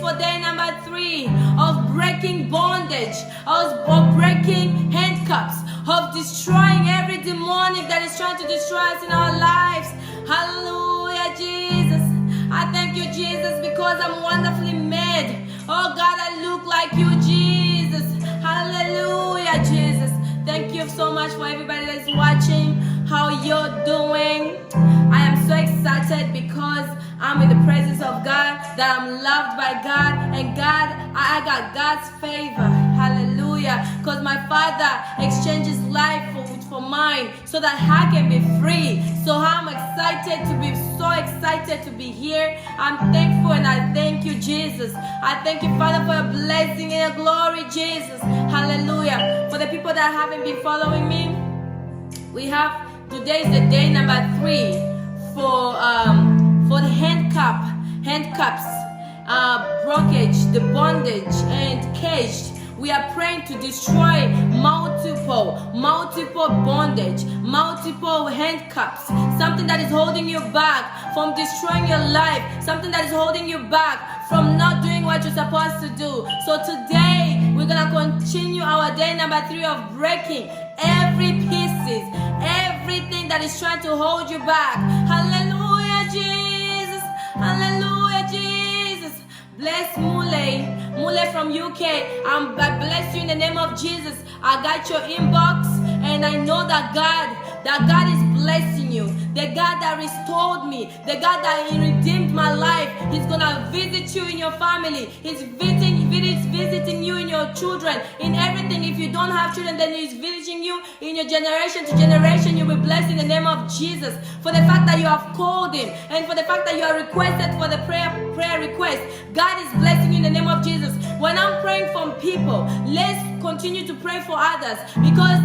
for day number 3 of breaking bondage, of breaking handcuffs, of destroying every demonic that is trying to destroy us in our lives. Hallelujah, Jesus. I thank you, Jesus, because I'm wonderfully made. Oh God, I look like you, Jesus. Hallelujah, Jesus. Thank you so much for everybody that's watching, how you're doing. I am so excited because I'm in the presence of God, that I'm loved by God, and God, I got God's favor. Hallelujah. Because my Father exchanges life for mine so that I can be free. So I'm excited to be here. I'm thankful and I thank you, Jesus. I thank you, Father, for your blessing and your glory, Jesus. Hallelujah. For the people that haven't been following me, today is the day number 3 for the handcuffs, blockage, the bondage, and caged. We are praying to destroy multiple bondage, multiple handcuffs, something that is holding you back from destroying your life, something that is holding you back from not doing what you're supposed to do. So today, we're going to continue our day number 3 of breaking every pieces, everything that is trying to hold you back. Hallelujah, Jesus. Hallelujah, Jesus. Bless Mule from UK. I bless you in the name of Jesus. I got your inbox, and I know that God is blessing you. The God that restored me, the God that redeemed my life, He's gonna visit you in your family. He's visiting you in your children, in everything. If you don't have children, then He's visiting you in your generation to generation. You'll be blessed in the name of Jesus. For the fact that you have called Him, and for the fact that you are requested for the prayer request, God is blessing you in the name of Jesus. When I'm praying for people, let's continue to pray for others, because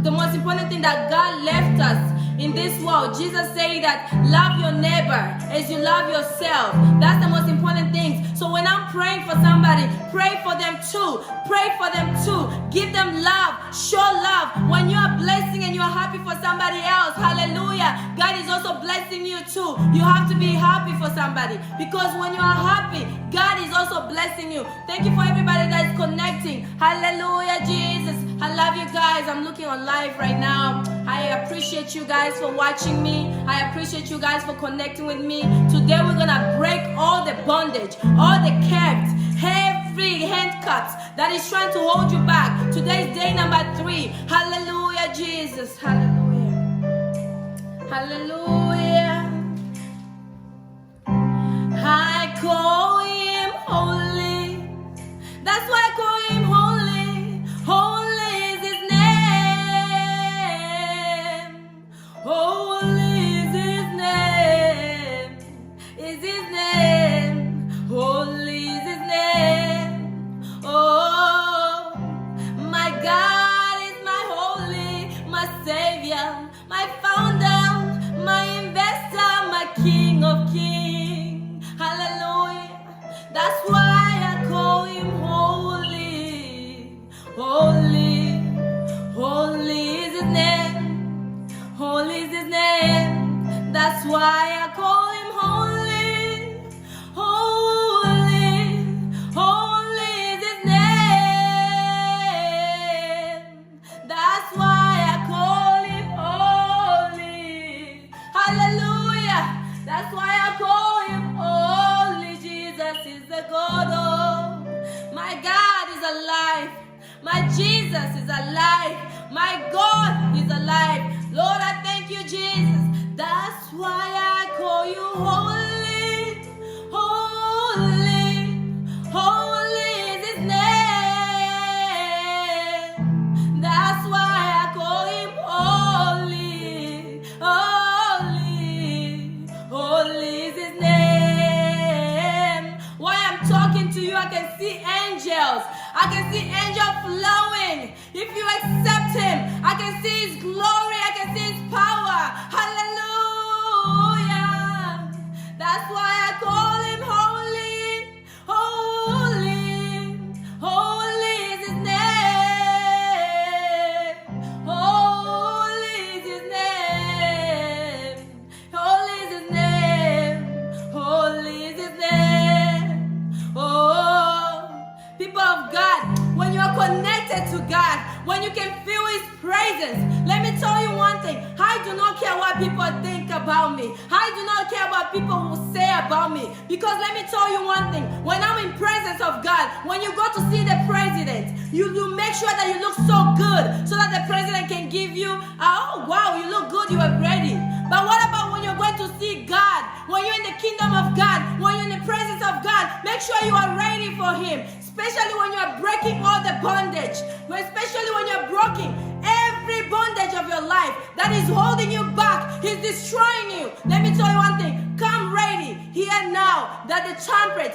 the most important thing that God left us in this world, Jesus said that love your neighbor as you love yourself. That's the most important thing. So when I'm praying for somebody, pray for them too. Pray for them too. Give them love. Show love. When you are blessing and you are happy for somebody else, hallelujah, God is also blessing you too. You have to be happy for somebody, because when you are happy, God is also blessing you. Thank you for everybody that is connecting. Hallelujah, Jesus. I love you guys. I'm looking on live right now. I appreciate you guys for watching me. I appreciate you guys for connecting with me. Today we're gonna break all the bondage, all the kept, every handcuffs that is trying to hold you back. Today is day number 3. Hallelujah, Jesus. Hallelujah. Hallelujah. I call Him holy. That's why I call Him holy. Holy is His name. Holy is His name. Is His name. Holy is His name. Oh, my God is my holy, my Savior, my founder, my investor, my King of kings. Hallelujah. That's why I call Him holy. Holy, holy is His name. Holy is His name. That's why I call Him holy. Holy, holy is His name. That's why I call Him holy. Hallelujah. That's why I call Him holy. Jesus is the God. Oh, my God is alive. My Jesus is alive. My God is alive. Lord, I thank you, Jesus. That's why I call you holy. Holy, holy is His name. That's why I call Him holy. Holy, holy is His name. While I'm talking to you, I can see angels. I can see angels flowing. If you accept Him, I can see His glory. I can see His power. Hallelujah. That's why I call Him holy. Holy, holy is His name. Holy is His name. Holy is His name. Holy is His name. Oh. when you can feel His presence. Let me tell you one thing. I do not care what people think about me. I do not care what people will say about me. Because let me tell you one thing. When I'm in presence of God, when you go to see the president, you make sure that you look so good so that the president can give you, oh wow, you look good, you are ready. But what about when you're going to see God? When you're in the kingdom of God, when you're in the presence of God, make sure you are ready for Him. Especially when you're breaking all the bondage. Especially when you're breaking every bondage of your life that is holding you back. He's destroying you. Let me tell you one thing. Come ready here now that the trumpet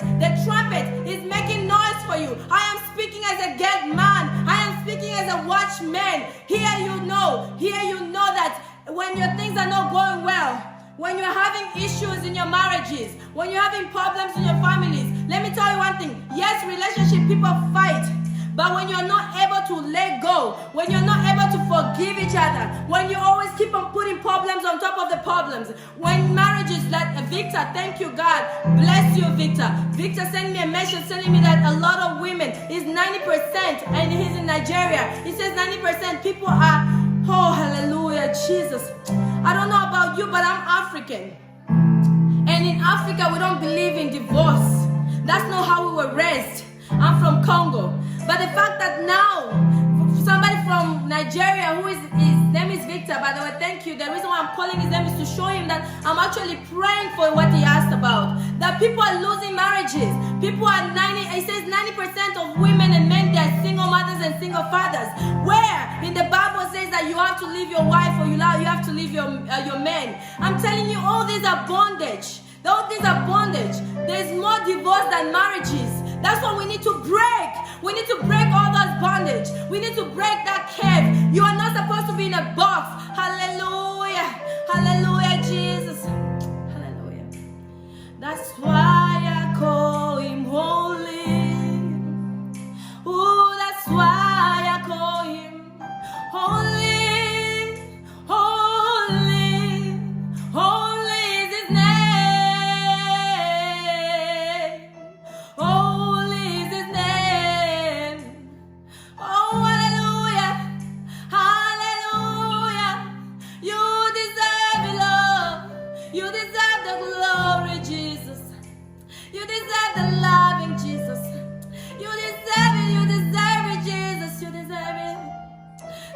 is making noise for you. I am speaking as a gate man. I am speaking as a watchman. Here you know that when your things are not going well, when you're having issues in your marriages, when you're having problems in your families, let me tell you one thing. Yes, relationship people fight. But when you're not able to let go, when you're not able to forgive each other, when you always keep on putting problems on top of the problems, when marriages like Victor, thank you God, bless you Victor. Victor sent me a message telling me that a lot of women, is 90%, and he's in Nigeria. He says 90% people are, oh hallelujah, Jesus. I don't know about you, but I'm African. And in Africa, we don't believe in divorce. That's not how we were raised. I'm from Congo. But the fact that now, somebody from Nigeria, his name is Victor, by the way, thank you. The reason why I'm calling his name is to show him that I'm actually praying for what he asked about. That people are losing marriages. People are it says 90% of women and men, they are single mothers and single fathers. Where in the Bible says that you have to leave your wife or you have to leave your man. I'm telling you, all these are bondage. All these are bondage. There's more divorce than marriages. That's what we need to break. We need to break all those bondage. We need to break that cave. You are not supposed to be in a box. Hallelujah. Hallelujah, Jesus. Hallelujah. That's why I call Him holy. Ooh, that's why I call Him holy. Holy. Holy is His name.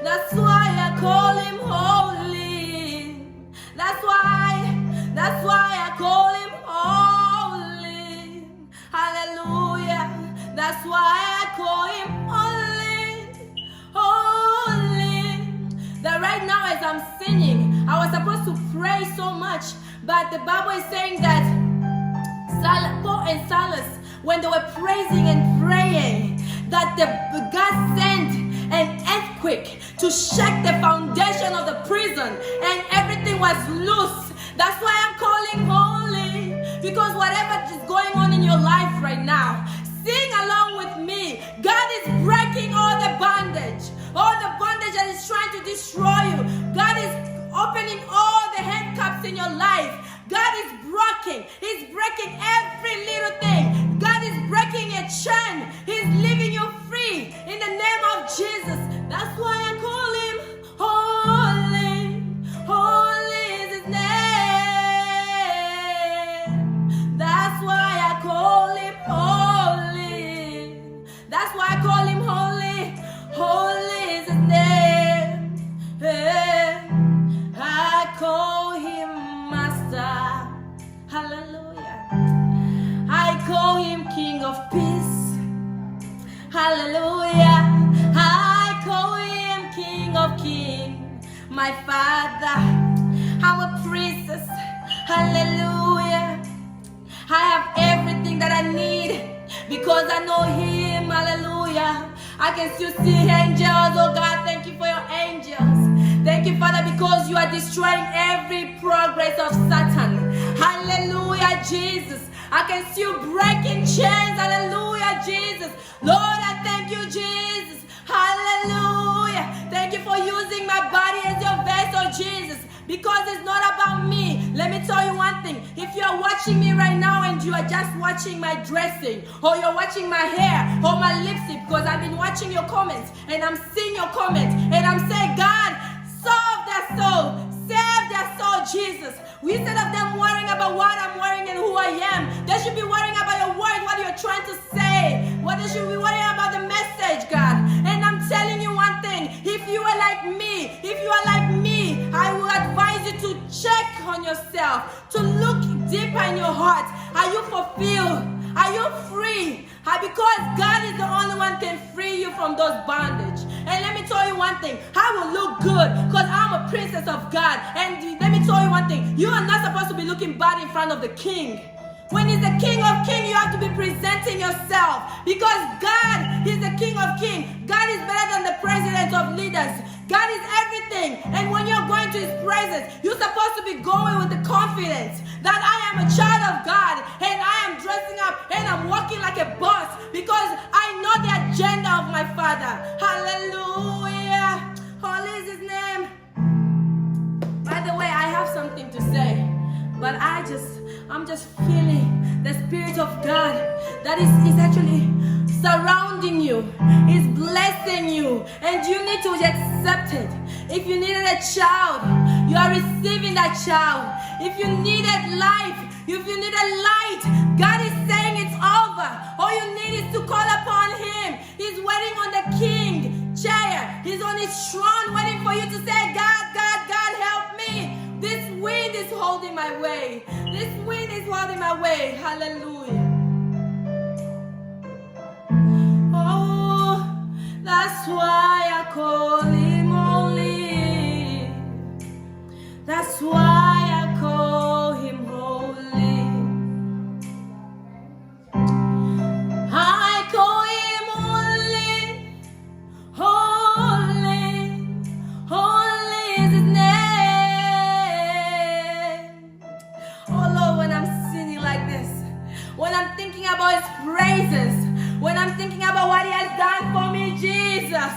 That's why I call Him holy. That's why I call Him holy. Hallelujah. That's why I call Him holy. Holy. That right now as I'm singing, I was supposed to pray so much, but the Bible is saying that Paul and Silas, when they were praising and praying, that God sent an earthquake to shake the foundation of the prison, and everything was loose. That's why I'm calling holy, because whatever is going on in your life right now, sing along with me. God is breaking all the bondage that is trying to destroy you. God is opening all the handcuffs in your life. God is breaking. He's breaking every little thing. God is breaking a chain. He's leaving you free in the name of Jesus. That's why I call Him holy. Holy is His name. That's why I call Him holy. That's why I call Him holy. Holy is His name. I call Him Master. Hallelujah. I call Him King of Peace. Hallelujah. I call Him King of Kings. My Father, I'm a princess. Hallelujah. I have everything that I need because I know Him. Hallelujah. I can still see angels. Oh God, thank you for your angels. Thank you, Father, because you are destroying every progress of Satan. Hallelujah, Jesus. I can still break in chains. Hallelujah, Jesus. Lord, I thank you, Jesus. Hallelujah. Thank you for using my body as your vessel, Jesus. Because it's not about me. Let me tell you one thing. If you are watching me right now and you are just watching my dressing, or you're watching my hair or my lipstick, because I've been watching your comments and I'm seeing your comments and I'm saying, God, solve their soul, save their soul, Jesus. Instead of them worrying about what I'm wearing and who I am, they should be worrying about your word, what you're trying to say. What they should be worrying about the message, God. And I'm telling you one thing, if you are like me, I will advise you to check on yourself, to look deeper in your heart. Are you fulfilled? Are you free? Because God is the only one can free you from those bondage. And let me tell you one thing, I will look good because I'm a princess of God. And let me tell you one thing, you are not supposed to be looking bad in front of the king. When he's the King of Kings, you have to be presenting yourself, because God is the King of Kings. God is better than the president of leaders. God is everything. And when you're going to his presence, you're supposed to be going with the confidence that I am a child of God and I am dressing up and I'm walking like a boss because I know the agenda of my Father. Hallelujah. Holy is his name. By the way, I have something to say, but I'm just feeling the Spirit of God that is actually surrounding you, is blessing you, and you need to accept it. If you needed a child, you are receiving that child. If you needed life, if you needed light, God is saying it's over. All you need is to call upon him. He's waiting on the king chair. He's on his throne waiting for you to say, God, God, God, help me. This wind is holding my way. This wind is holding my way. Hallelujah. Oh, that's why I call him holy. That's why I call him holy. I call him holy. Holy. Holy is his name. Oh Lord, when I'm singing like this, when I'm thinking about his praises, when I'm thinking about what he has done for me, Jesus,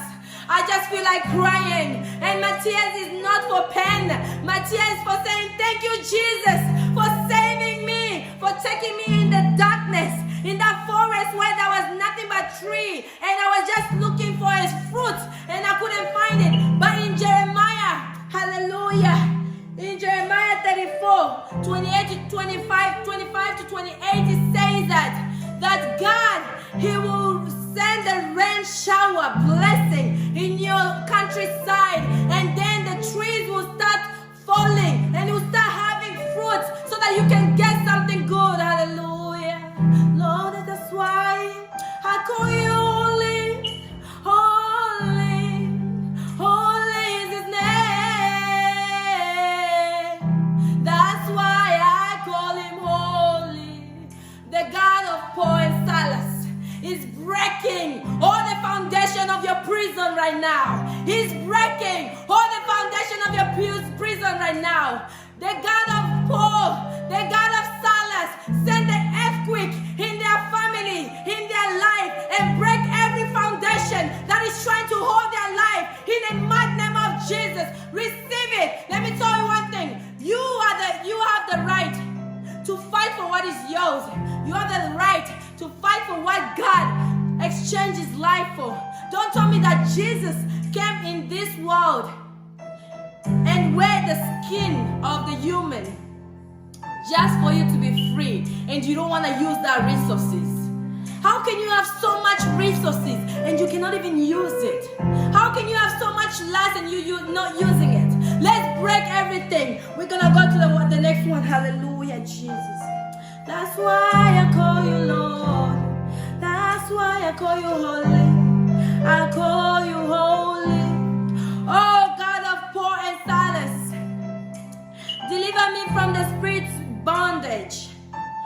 I just feel like crying. And my tears is not for pain. My tears for saying, thank you, Jesus, for saving me, for taking me in the darkness, in that forest where there was nothing but tree. And I was just looking for his fruit and I couldn't find it. But in Jeremiah, hallelujah, in Jeremiah 34, 28 to 25 to 28, it says that God, he will send a rain shower blessing in your countryside, and then the trees will start falling and you will start having fruits so that you can get something good. Hallelujah. Lord, that's why I call you holy. Holy. Holy is his name. That's why I call him holy. The God of Paul and Silas is breaking all the foundation of your prison right now. He's breaking all the foundation of your prison right now. The God of Paul, the God of Silas, send the earthquake in their family, in their life, and break every foundation that is trying to hold their life in the mighty name of Jesus. Receive it. Let me tell you one thing. You have the right to fight for what is yours. You have the right to fight for what God exchanged his life for. Don't tell me that Jesus came in this world and wear the skin of the human just for you to be free, and you don't want to use that resources. How can you have so much resources and you cannot even use it? How can you have so much life and you're not using it? Let's break everything. We're gonna go to the next one. Hallelujah, Jesus. That's why I call you Lord. That's why I call you holy. I call you holy. Oh God of Paul and Silas, deliver me from the spirit's bondage,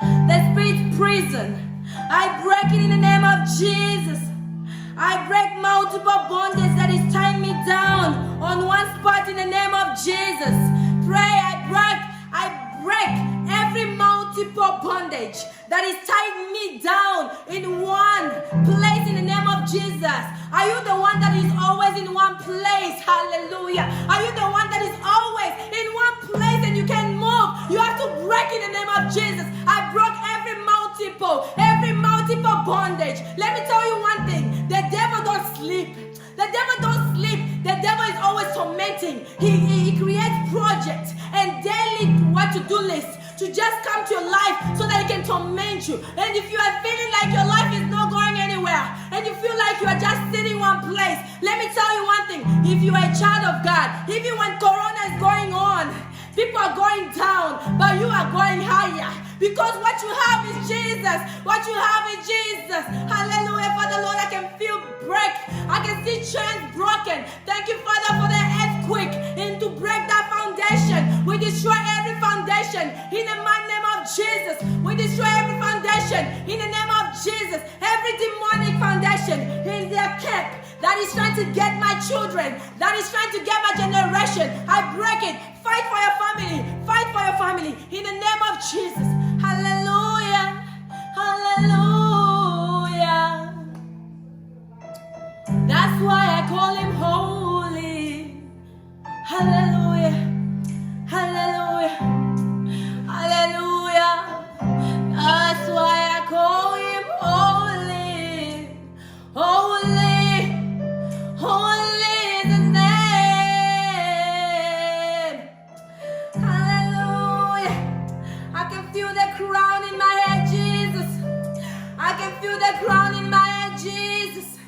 the spirit's prison. I break it in the name of Jesus. I break multiple bondage that is tying me down on one spot in the name of Jesus. Pray, I break every multiple bondage that is tying me down in one place in the name of Jesus. Are you the one that is always in one place? Hallelujah. Are you the one that is always in one place and you can move? You have to break in the name of Jesus, I broke every multiple bondage. Let me tell you one thing. The devil don't sleep. The devil don't sleep. The devil is always tormenting. He creates projects and daily what-to-do lists to just come to your life so that he can torment you. And if you are feeling like your life is not going anywhere and you feel like you are just sitting one place, let me tell you one thing. If you are a child of God, even when Corona is going on, people are going down, but you are going higher. Because what you have is Jesus. What you have is Jesus. Hallelujah. Father, Lord, I can feel break. I can see chains broken. Thank you, Father, for the earthquake and to break that foundation. We destroy every foundation in the mighty name of Jesus. We destroy every foundation in the name of Jesus. Every demonic foundation in their camp that is trying to get my children, that is trying to get my generation, I break it. Fight for your family. Fight for your family in the name of Jesus. Hallelujah. Hallelujah. That's why I call him holy. Hallelujah. Hallelujah. Hallelujah. That's why I call him holy. Holy. Holy is his name. Hallelujah. I can feel the crown in my head, Jesus. I can feel the crown in my head, Jesus.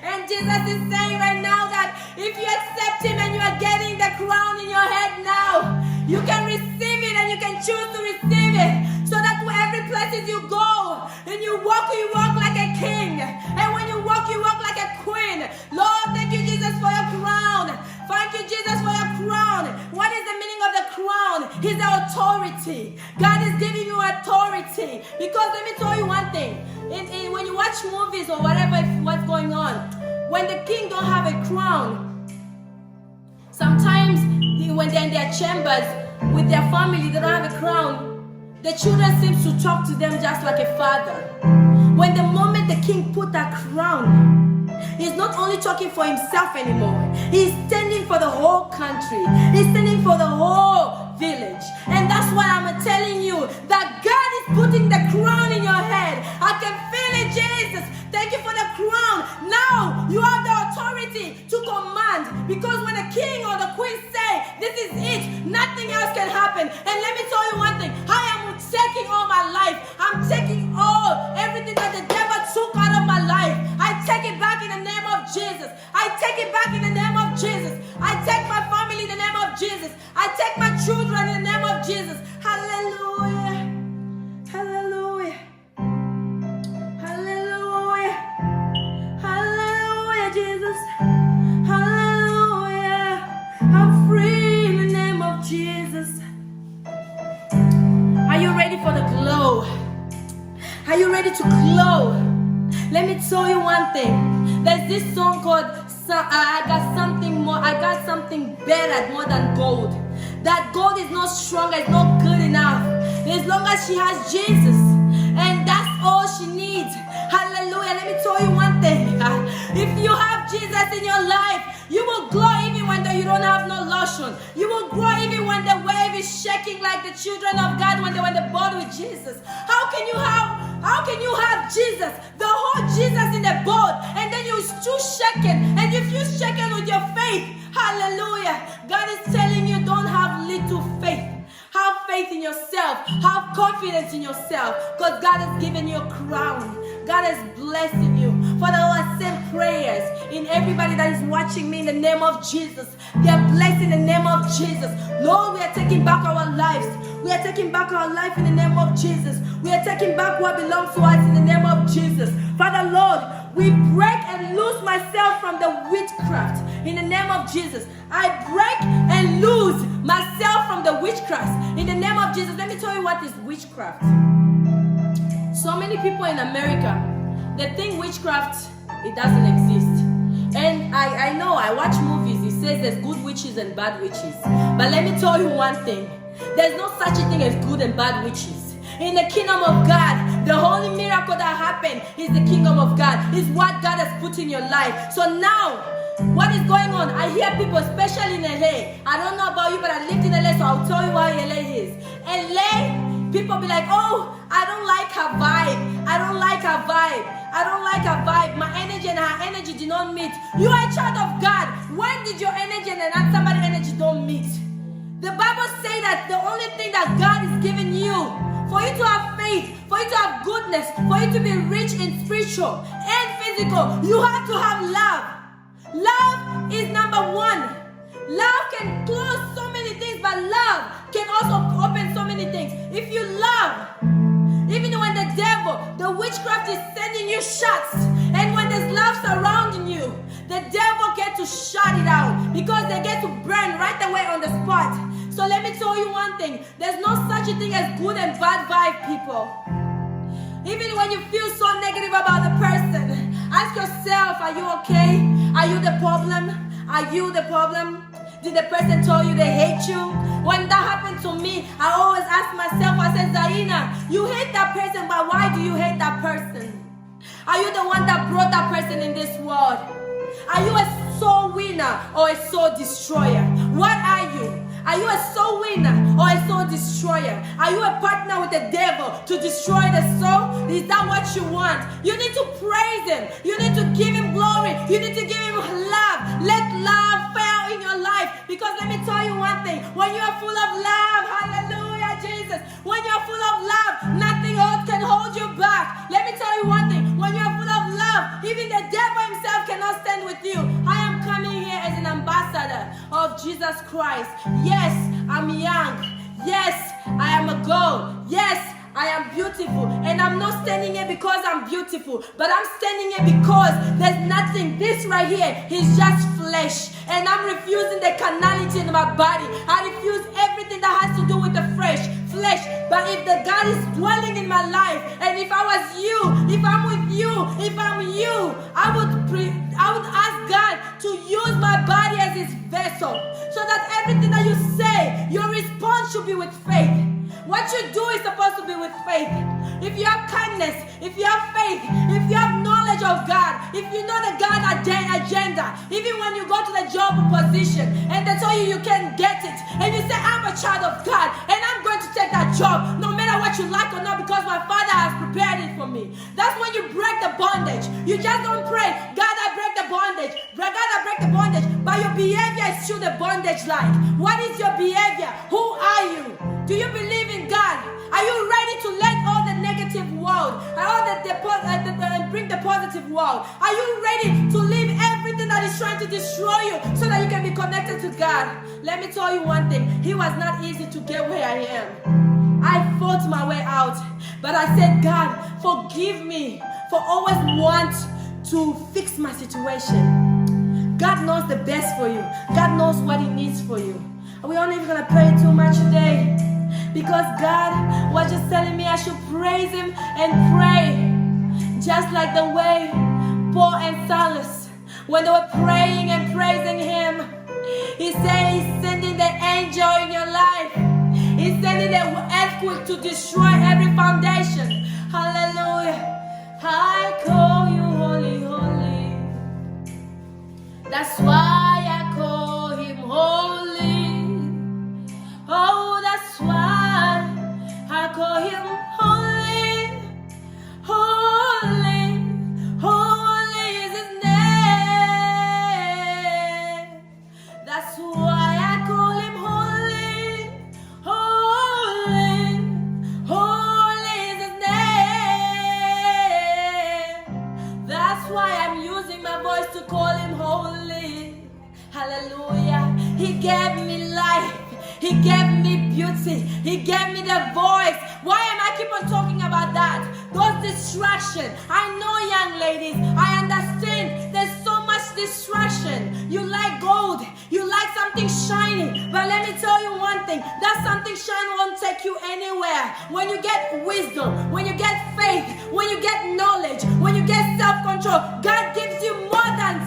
And Jesus is saying right now that if you accept him and you are getting the crown in your head now, you can receive it and you can choose to receive it. So that wherever places you go and you walk like a king. And when you walk like a queen. Lord, thank you, Jesus, for your crown. Thank you, Jesus, for your crown. What is the meaning of the crown? It's the authority. God is giving you authority. Because let me tell you one thing. When you watch movies or whatever, what's going on, when the king don't have a crown, sometimes when they're in their chambers with their family, they don't have a crown. The children seem to talk to them just like a father. When the moment the king put that crown, he's not only talking for himself anymore. He's standing for the whole country. He's standing for the whole village. And that's why I'm telling you that God is putting the crown in your head. I can feel it, Jesus. Thank you for the crown. Now you have the authority to command. Because when the king or the queen say, this is it, nothing else can happen. And let me tell you one thing. I am taking all my life. I'm taking everything that the devil took out of my life. I take it back in the name of Jesus. I take it back in the name of Jesus. I take my family in the name of Jesus. I take my children in the name of Jesus. Hallelujah. Hallelujah. Hallelujah. Hallelujah, Jesus. Hallelujah. I'm free in the name of Jesus. Are you ready for the glow? Are you ready to glow? Let me tell you one thing. There's this song called I got something more. I got something better more than gold. That gold is not strong, it's not good enough. As long as she has Jesus, and that's all she needs. Hallelujah. Let me tell you one thing. If you have Jesus in your life, you will glow even when you don't have no lotion. You will grow even when the wave is shaking like the children of God when they were in the boat with Jesus. How can you have Jesus, the whole Jesus in the boat, and then you're still shaking? And if you're shaking with your faith, hallelujah, God is telling you don't have little faith. Have faith in yourself. Have confidence in yourself. Because God has given you a crown. God is blessing you. Father, Lord, I send prayers in everybody that is watching me in the name of Jesus. They are blessed in the name of Jesus. Lord, we are taking back our lives. We are taking back our life in the name of Jesus. We are taking back what belongs to us in the name of Jesus. Father, Lord, we break and loose myself from the witchcraft in the name of Jesus. I break and lose myself from the witchcraft in the name of Jesus. Let me tell you what is witchcraft. So many people in America, they think witchcraft, it doesn't exist. And I know, I watch movies, it says there's good witches and bad witches. But let me tell you one thing. There's no such a thing as good and bad witches. In the kingdom of God, the only miracle that happened is the kingdom of God. Is what God has put in your life. So now, what is going on? I hear people, especially in LA. I don't know about you, but I lived in LA, so I'll tell you why LA is. LA People be like, oh, I don't like her vibe. I don't like her vibe. I don't like her vibe. My energy and her energy do not meet. You are a child of God. When did your energy and somebody's energy don't meet? The Bible says that the only thing that God is giving you, for you to have faith, for you to have goodness, for you to be rich in spiritual and physical, you have to have love. Love is number one. Love can close so many things, but love can also open so many things. If you love, even when the devil, the witchcraft is sending you shots, and when there's love surrounding you, the devil gets to shut it out because they get to burn right away on the spot. So let me tell you one thing. There's no such a thing as good and bad vibe, people. Even when you feel so negative about the person, ask yourself, are you okay? Are you the problem? Are you the problem? Did the person tell you they hate you? When that happened to me, I always ask myself, I said, Zaina, you hate that person, but why do you hate that person? Are you the one that brought that person in this world? Are you a soul winner or a soul destroyer? What are you? Are you a soul winner or a soul destroyer? Are you a partner with the devil to destroy the soul? Is that what you want? You need to praise him. You need to give him glory. You need to give him love. Let love fall in your life. Because let me tell you one thing. When you are full of love, hallelujah, Jesus. When you are full of love, nothing else can hold you back. Let me tell you one thing. When you are full of love, even the devil himself cannot stand with you. I am coming here as an ambassador of Jesus Christ. Yes, I'm young. Yes, I am a girl. Yes, I am beautiful. And I'm not standing here because I'm beautiful, but I'm standing here because there's nothing. This right here is just flesh. And I'm refusing the carnality in my body. I refuse everything that has to do with the flesh. But if the God is dwelling in my life, and if I was you, if I'm with you, if I'm you, I would ask God to use my body as his vessel, so that everything that you say, your response should be with faith. What you do is supposed to be with faith. If you have kindness, if you have faith, if you have knowledge of God, if you know the God agenda, even when you go to the job position and they tell you you can't get it, and you say, I'm a child of God and I'm going to take that job no matter what you like or not, because my Father has prepared it for me. That's when you break the bondage. You just don't pray, God, I break the bondage. God, I break the bondage. But your behavior is still the bondage like. What is your behavior? Who are you? Do you believe in God? Are you ready to let all the negative world, bring the positive world? Are you ready to leave everything that is trying to destroy you so that you can be connected to God? Let me tell you one thing. It was not easy to get where I am. I fought my way out. But I said, God, forgive me for always want to fix my situation. God knows the best for you. God knows what he needs for you. We're not even going to pray too much today, because God was just telling me I should praise him and pray. Just like the way Paul and Silas, when they were praying and praising him, he said he's sending the angel in your life. He's sending the earthquake to destroy every foundation. Hallelujah. I call you holy, holy. That's why I call him holy. Oh, that's why I call him holy, holy, holy is his name. That's why I call him holy, holy, holy is his name. That's why I'm using my voice to call him holy. Hallelujah. He gave me life. He gave me beauty. He gave me the voice. Why am I keep on talking about that? Those distractions. I know, young ladies, I understand there's so much distraction. You like gold. You like something shiny. But let me tell you one thing. That something shiny won't take you anywhere. When you get wisdom, when you get faith, when you get knowledge, when you get self-control, God gives you more than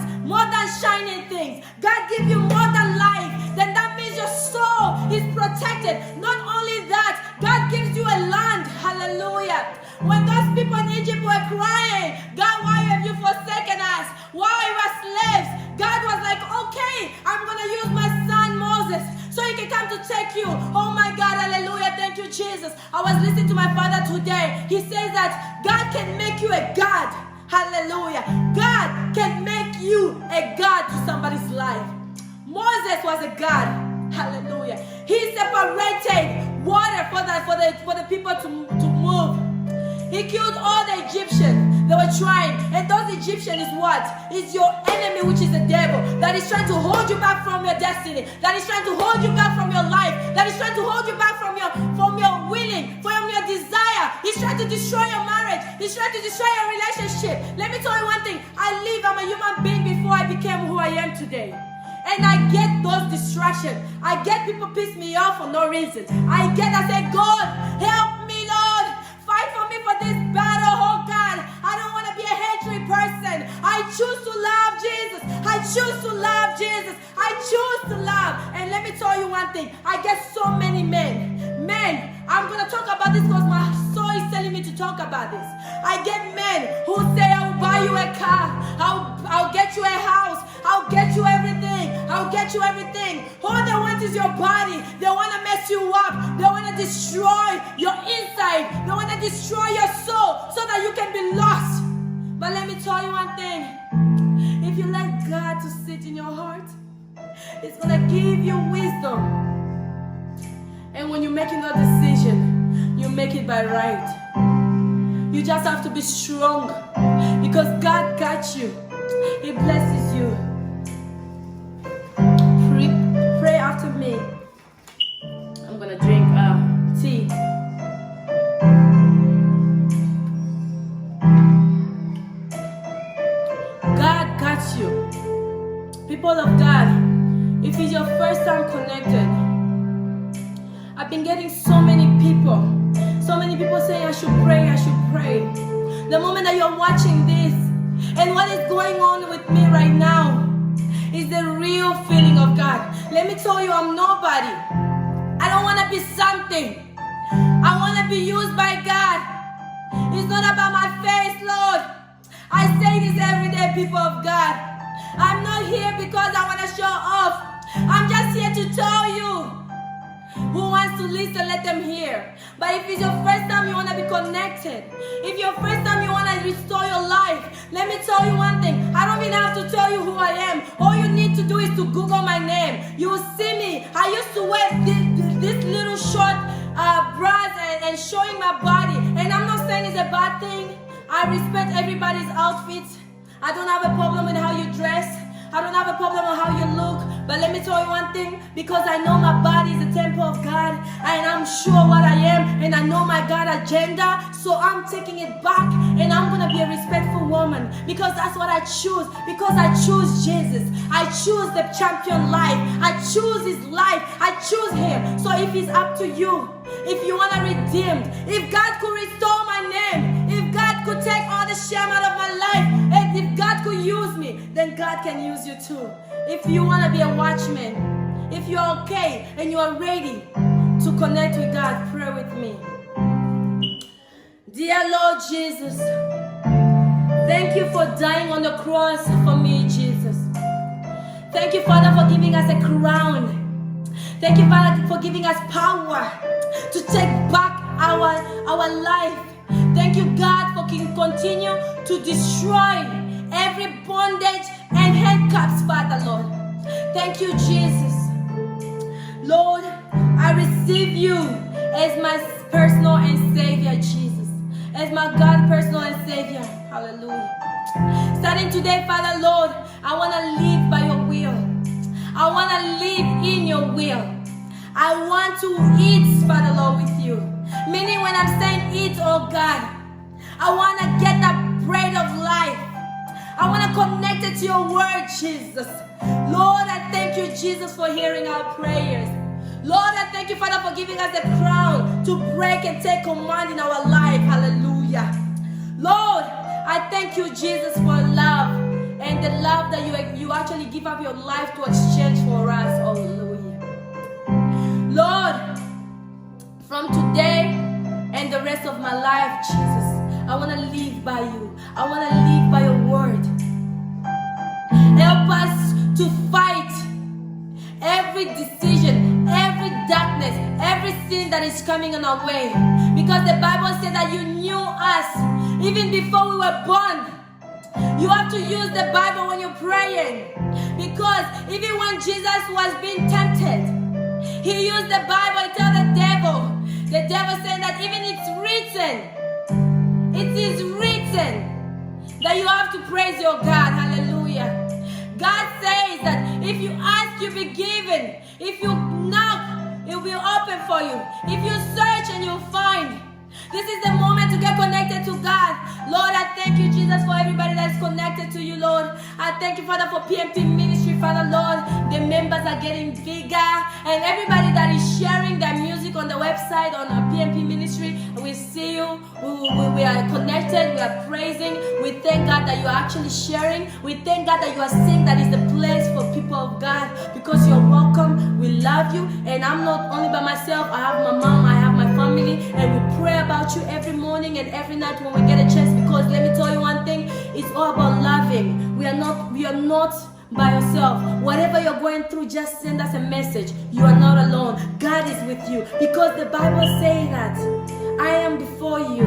shiny things. God gives you more than life. Then that means your soul is protected. Not only that, God gives you a land. Hallelujah. When those people in Egypt were crying, God, why have you forsaken us? Why we were slaves? God was like, okay, I'm going to use my son Moses so he can come to to take you. Oh my God, hallelujah. Thank you, Jesus. I was listening to my father today. He says that God can make you a God. Hallelujah. God can make you a God to somebody's life. Moses was a God. Hallelujah. He separated water for the people to move. He killed all the Egyptians. They were trying. And those Egyptians is what? Is your enemy, which is the devil. That is trying to hold you back from your destiny. That is trying to hold you back from your life. That is trying to hold you back from your willing, from your desire. He's trying to destroy your marriage. He's trying to destroy your relationship. Let me tell you one thing. I'm a human being before I became who I am today. And I get those distractions. I get people piss me off for no reason. I say, God, help me, Lord. Fight for me for this battle, oh God. I don't want to be a hatred person. I choose to love Jesus. I choose to love Jesus. I choose to love. And let me tell you one thing. I get so many men. I'm going to talk about this because my soul is telling me to talk about this. I get men who say, I will buy you a car. I'll get you a house. I'll get you everything. I'll get you everything. All they want is your body. They want to mess you up. They want to destroy your inside. They want to destroy your soul so that you can be lost. But let me tell you one thing. If you let God to sit in your heart, it's going to give you wisdom. And when you're making a decision, you make it by right. You just have to be strong because God got you. He blesses you. Pray after me. I'm gonna drink tea. God got you. People of God, if it's your first time connected, I've been getting so many people saying I should pray. The moment that you're watching this, and what is going on with me right now is the real feeling of God. Let me tell you, I'm nobody. I don't want to be something. I want to be used by God. It's not about my face, Lord. I say this every day, people of God. I'm not here because I want to show off. I'm just here to tell you. Who wants to listen, let them hear. But if it's your first time you want to be connected, if your first time you want to restore your life, let me tell you one thing. I don't even have to tell you who I am. All you need to do is to Google my name. You will see me. I used to wear this little short bras and showing my body. And I'm not saying it's a bad thing. I respect everybody's outfits. I don't have a problem with how you dress. I don't have a problem with how you look, but let me tell you one thing, because I know my body is the temple of God, and I'm sure what I am, and I know my God agenda, so I'm taking it back, and I'm going to be a respectful woman, because that's what I choose, because I choose Jesus. I choose the champion life. I choose his life. I choose him. So if it's up to you, if you want to redeem, if God could restore my name, if God could take all the shame out of my life, and if God could use me, then God can use you too. If you want to be a watchman, if you're okay and you are ready to connect with God, pray with me. Dear Lord Jesus, thank you for dying on the cross for me, Jesus. Thank you, Father, for giving us a crown. Thank you, Father, for giving us power to take back our life. Thank you, God, for continue to destroy every bondage and handcuffs, Father, Lord. Thank you, Jesus. Lord, I receive you as my personal and Savior, Jesus. As my God, personal and Savior. Hallelujah. Starting today, Father, Lord, I want to live by your will. I want to live in your will. I want to eat, Father, Lord, with you. Meaning when I'm saying eat, oh God, I want to get that bread of life. I want to connect it to your word, Jesus. Lord, I thank you, Jesus, for hearing our prayers. Lord, I thank you, Father, for giving us a crown to break and take command in our life. Hallelujah. Lord, I thank you, Jesus, for love and the love that you actually give up your life to exchange for us. Hallelujah. Lord, from today and the rest of my life, Jesus, I want to live by you. I want to live by your word. Help us to fight every decision, every that is coming on our way. Because the Bible said that you knew us even before we were born. You have to use the Bible when you're praying. Because even when Jesus was being tempted, he used the Bible to tell the devil. The devil said that even it's written. It is written that you have to praise your God. Hallelujah. God says that if you ask, you'll be given. If you knock, it will be open for you. If you search and you'll find. This is the moment to get connected to God. Lord, I thank you, Jesus, for everybody that's connected to you, Lord. I thank you, Father, for PMP Ministry, Father, Lord. The members are getting bigger. And everybody that is sharing their music on the website, on our PMP Ministry, we see you. We are connected. We are praising. We thank God that you are actually sharing. We thank God that you are saying that is the place for people of God. Because you're welcome. We love you. And I'm not only by myself. I have my mom. I have my family. And we pray about you every morning and every night when we get a chance, because let me tell you one thing, it's all about loving. We are not by yourself. Whatever you're going through, just send us a message. You are not alone. God is with you, because the Bible says that I am before you.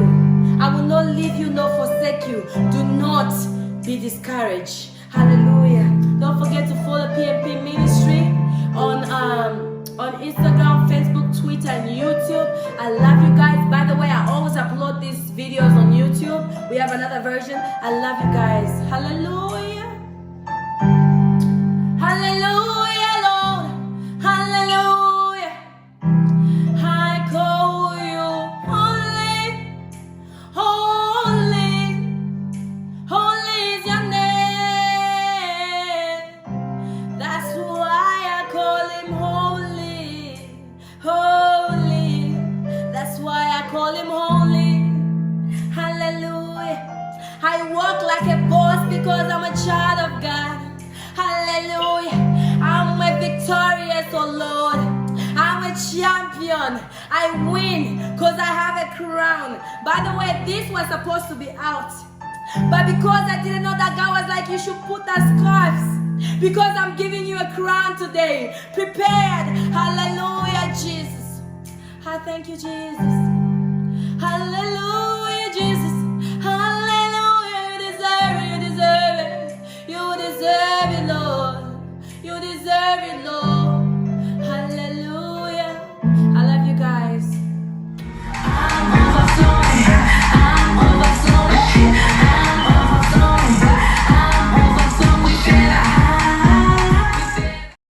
I will not leave you nor forsake you. Do not be discouraged. Hallelujah. Don't forget to follow PMP Ministry on Instagram, Facebook, Twitter, and YouTube. I love you guys. By the way, I always upload these videos on YouTube. We have another version. I love you guys. Hallelujah. Hallelujah, Lord. Hallelujah. I call you holy, holy, holy is your name. That's why I call him holy, holy. That's why I call him holy. Hallelujah. I walk like a boss because I'm a child of God. Hallelujah. I'm a victorious, oh Lord. I'm a champion. I win because I have a crown. By the way, this was supposed to be out. But because I didn't know, that God was like, you should put that scarves. Because I'm giving you a crown today. Prepared. Hallelujah, Jesus. I thank you, Jesus. Hallelujah.